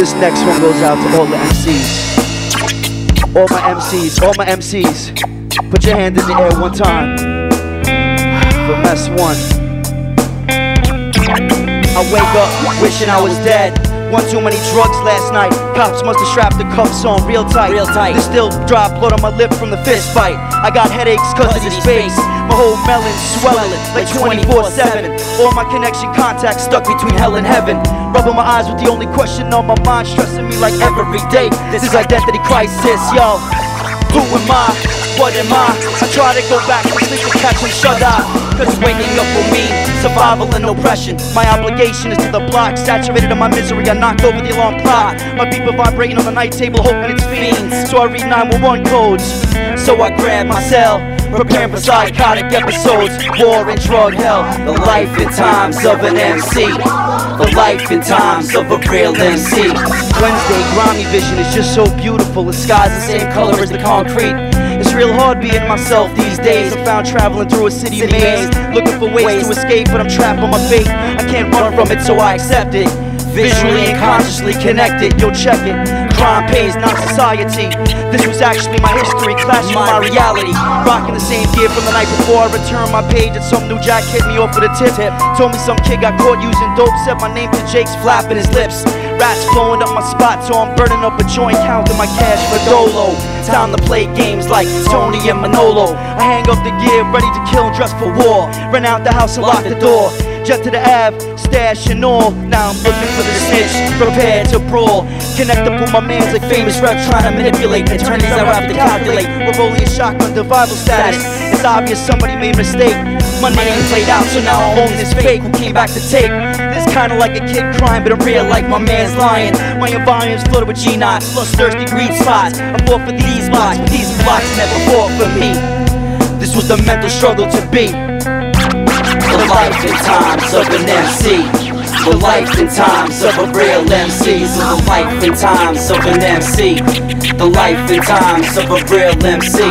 This next one goes out to all the MCs. All my MCs, all my MCs. Put your hand in the air one time. For Mes1. I wake up wishing I was dead. One too many drugs last night. Cops must have strapped the cuffs on real tight. There's still drop blood on my lip from the fist fight. I got headaches cause of this face. My whole melon swelling like 24/7. All my connection contacts stuck between hell and heaven. Rubbing my eyes with the only question on my mind, stressing me like every day. This is identity crisis, yo. Who am I? What am I? I try to go back to sleep to catch and shut eye. Cause waking up for me, survival and oppression. My obligation is to the block, saturated in my misery. I knocked over the alarm clock. My people vibrating on the night table, hoping it's fiends. So I read 911 codes. So I grab my cell, preparing for psychotic episodes. War and drug hell. The life and times of an MC. The life and times of a real MC. Wednesday, grimy vision is just so beautiful. The sky's the same color as the concrete. It's real hard being myself these days. I'm found traveling through a city maze, looking for ways to escape, but I'm trapped on my fate. I can't run from it, so I accept it. Visually and consciously connected, yo, check it. Crime pays, not society. This was actually my history, clashing with my reality. Rocking the same gear from the night before I returned my page, and some new jack hit me off with a tip. Told me some kid got caught using dope, said my name to Jake's flapping his lips. Rats blowing up my spot, so I'm burning up a joint, counting my cash for dolo. Time to play games like Tony and Manolo. I hang up the gear, ready to kill and dress for war. Run out the house and lock the door. Jet to the Ave, stash and all. Now I'm looking for the snitch, prepared to brawl. Connect up with my mans like famous rep, trying to manipulate. Attorneys I have to calculate. We're rolling a shotgun survival status. It's obvious somebody made a mistake. My name played out, so now I own this fake who came back to take. This kinda like a kid crying, but in real life my man's lying. My environment's flooded with G-knots, plus thirsty greed spots. I fought for these blocks, but these blocks never fought for me. This was the mental struggle to be. The life and times of an MC. The life and times of a real MC. So the life and times of an MC. The life and times of a real MC.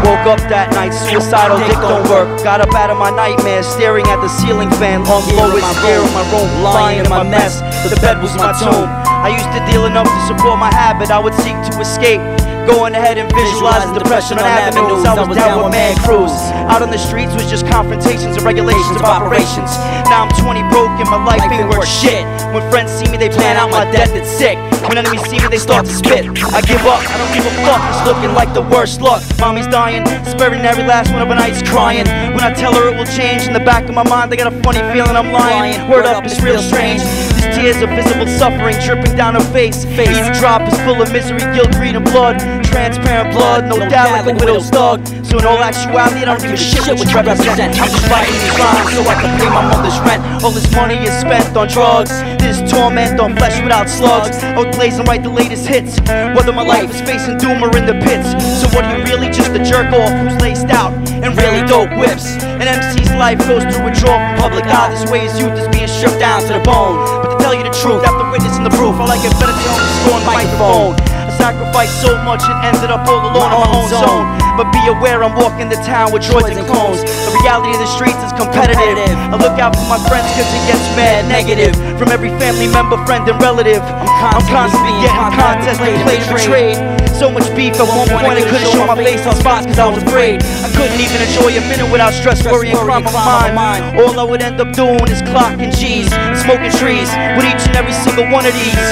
Woke up that night, suicidal, dick don't work. Got up out of my nightmare, staring at the ceiling fan. On lowest gear in my room, lying in my mess. The bed was my tomb. I used to deal enough to support my habit. I would seek to escape, going ahead and visualizing depression on avenues. I was down with mad crews. Out on the streets was just confrontations and regulations of operations. Now I'm 20 broke and my life ain't worth shit. When friends see me, they plan out my death, it's sick. When enemies see me, they start to spit. I give up, I don't give a fuck, it's looking like the worst luck. Mommy's dying, sparing every last one of her nights crying. When I tell her it will change, in the back of my mind I got a funny feeling I'm lying. Word up, it's real strange. These tears of visible suffering dripping down her face. Each drop is full of misery, guilt, greed, and blood. Transparent blood, no doubt like a widow's thug. So in all actuality, I don't give a shit what you represent. I'm just fighting these rhymes so I can pay my mother's rent. All this money is spent on drugs. This torment on flesh without slugs. I would blaze and write the latest hits, whether my life is facing doom or in the pits. So what are you really, just a jerk off who's laced out and really dope whips? An MC's life goes through withdrawal from public eye. This way his youth is being stripped down to the bone. But to tell you the truth, after witnessing the proof, I like it better to own the score on the microphone. I sacrificed so much and ended up all alone on my own zone. But be aware I'm walking the town with droids and clones. The reality of the streets is competitive. I look out for my friends cause it gets mad negative. From every family member, friend and relative. I'm constantly getting contests and played for trade. So much beef at one point I couldn't show my face on spots cause I was afraid. I couldn't even enjoy a minute without stress, worry, and crime on my mind. All I would end up doing is clocking G's, smoking trees with each and every single one of these.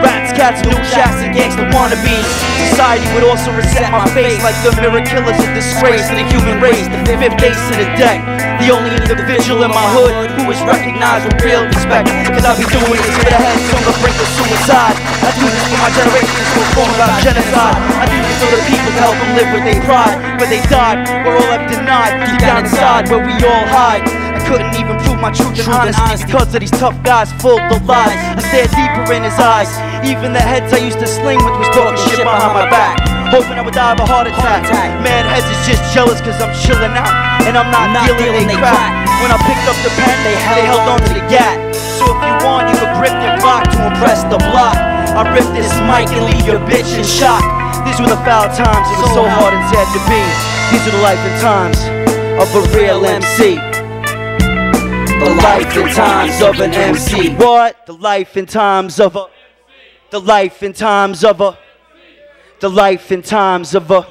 Rats, cats, new jacks, and gangsta wannabes. Society would also reset my face like the mirror killers, a disgrace to the human race. The fifth ace to the deck, the only individual in my hood who is recognized with real respect. Cause I be doing this for the heads on the brink of suicide. I do this for my generation, this will form about genocide. I do this for the people to help them live with their pride. But they died, we're all left denied, deep down inside where we all hide. I couldn't even prove my truth and honesty because of these tough guys full of lies. I stared deeper in his eyes. Even the heads I used to sling with was talking shit behind my back, hoping I would die of a heart attack. Mad heads is just jealous cause I'm chilling out and I'm not dealing they crap. When I picked up the pen, they held on to the gat. So if you want, you can grip your clock to impress the block. I rip this mic and leave your bitch in shock. These were the foul times, it was so hard and sad to be. These are the life and times of a real MC. The life and times of an MC. What? The life and times of a... The life and times of a. The life and times of a.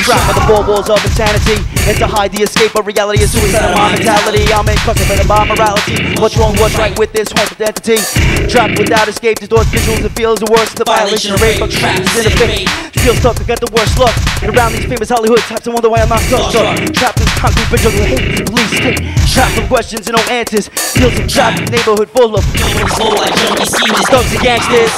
Trapped by the four walls of insanity, and to hide the escape of reality is suicide of my mentality. I'm incarcerated by morality. What's wrong, what's right with this haunted entity? Trapped without escape, distorts visuals and feels the worst. The violation of rape, but trapped in a fate. Feel stuck, I got the worst luck. And around these famous Hollywood types, I wonder why I'm not stuck. Trapped in this concrete bridge of the hate, the police state. Trapped with questions and no answers. Feels like trapped in a neighborhood full of thugs and gangsters.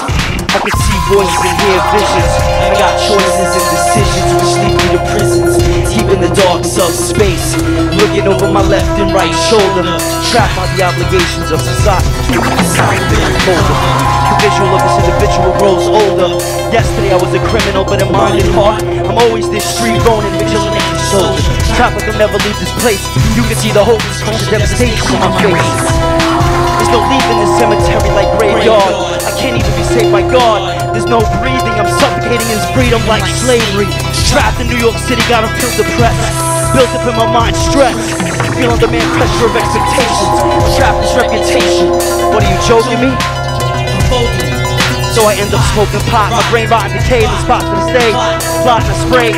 I can see voices and hear visions. I got choices and decisions which lead me to prisons, deep in the dark subspace. Looking over my left and right shoulder, trapped by the obligations of society. The visual of this individual grows older. Yesterday I was a criminal, but in mind and heart, I'm always this street ronin, vigilante soldier. Trapped like I'll never leave this place. You can see the hopeless devastation on my face. There's no leaving this cemetery like graveyard. I can't even be saved by God. There's no breathing, I'm suffocating in freedom like slavery. Trapped in New York City, gotta feel depressed. Built up in my mind, stress. Feel under man pressure of expectations. Trapped this reputation. What are you joking me? So I end up smoking pot. My brain rotting, decayed in spots for the stay. Plotting a spray.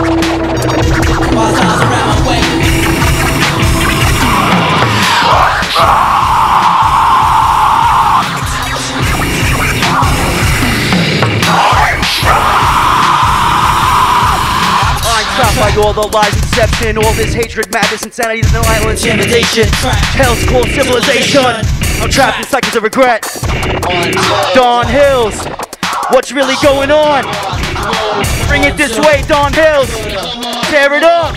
Trapped by all the lies, deception, all this hatred, madness, insanity, denial, intimidation. Hell's cold civilization. I'm trapped in cycles of regret. Dawn Hills, what's really going on? Bring it this way, Dawn Hills. Tear it up.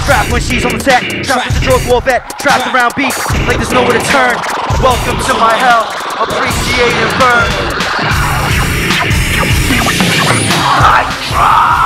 Trapped when she's on the set. Trapped with the drug war vet. Trapped around beats like there's nowhere to turn. Welcome to my hell. Appreciate and burn. I try.